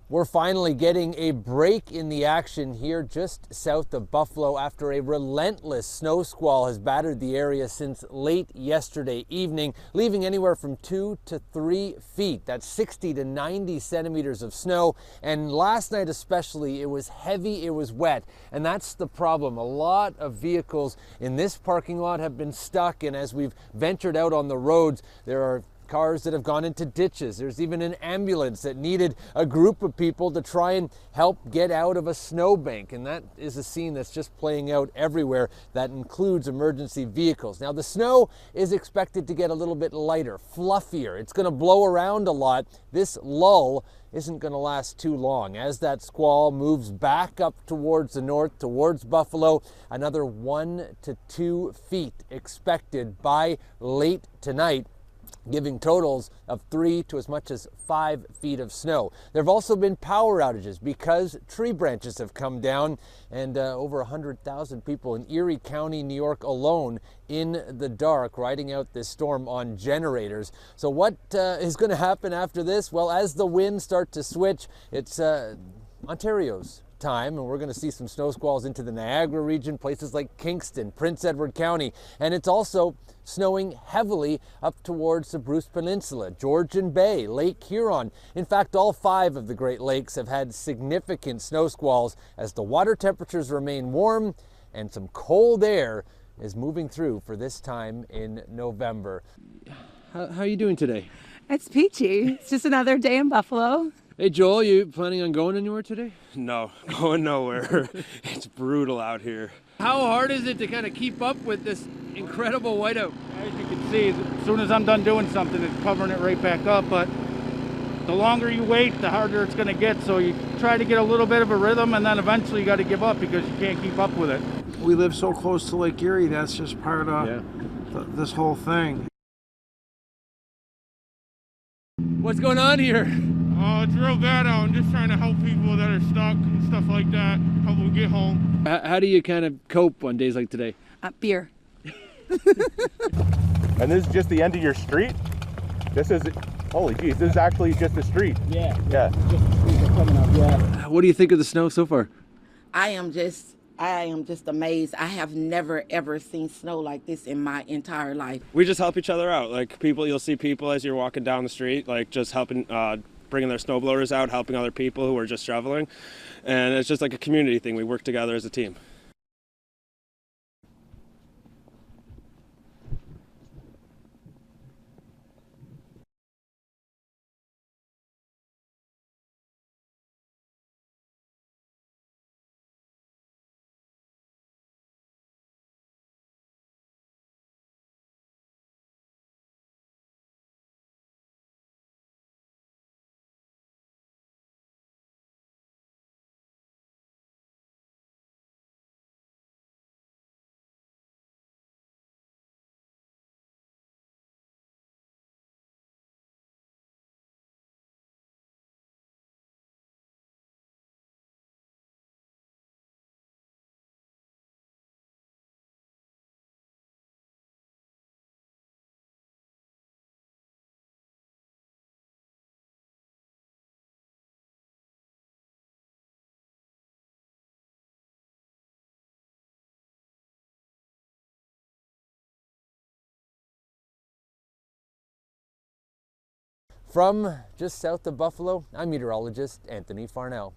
We're finally getting a break in the action here just south of Buffalo after a relentless snow squall has battered the area since late yesterday evening, leaving anywhere from 2 to 3 feet. That's 60 to 90 centimeters of snow. And last night especially, it was heavy, it was wet. And that's the problem. A lot of vehicles in this parking lot have been stuck. And as we've ventured out on the roads, there are cars that have gone into ditches. There's even an ambulance that needed a group of people to try and help get out of a snowbank. And that is a scene that's just playing out everywhere. That includes emergency vehicles. Now the snow is expected to get a little bit lighter, fluffier. It's going to blow around a lot. This lull isn't going to last too long. As that squall moves back up towards the north, towards Buffalo, another 1 to 2 feet expected by late tonight, giving totals of 3 to as much as 5 feet of snow. There have also been power outages because tree branches have come down, and over 100,000 people in Erie County, New York alone in the dark riding out this storm on generators. So what is going to happen after this? Well, as the winds start to switch, it's Ontario's time, and we're going to see some snow squalls into the Niagara region, places like Kingston, Prince Edward County, and it's also snowing heavily up towards the Bruce Peninsula, Georgian Bay, Lake Huron. In fact, all 5 of the Great Lakes have had significant snow squalls as the water temperatures remain warm and some cold air is moving through for this time in November. How are you doing today? It's peachy. It's just another day in Buffalo. Hey Joel, you planning on going anywhere today? No, going nowhere. It's brutal out here. How hard is it to kind of keep up with this incredible whiteout? As you can see, as soon as I'm done doing something, it's covering it right back up. But the longer you wait, the harder it's going to get. So you try to get a little bit of a rhythm, and then eventually you got to give up because you can't keep up with it. We live so close to Lake Erie, that's just part of this whole thing. What's going on here? It's real bad out. I'm just trying to help people that are stuck and stuff like that, help them get home. How do you kind of cope on days like today? Beer. And this is just the end of your street? This is, holy geez, this is actually just a street. Yeah. Yeah. Just the trees are coming up, yeah. What do you think of the snow so far? I am just amazed. I have never ever seen snow like this in my entire life. We just help each other out. Like you'll see people as you're walking down the street, like just helping, bringing their snowblowers out, helping other people who are just shoveling. And it's just like a community thing. We work together as a team. From just south of Buffalo, I'm meteorologist Anthony Farnell.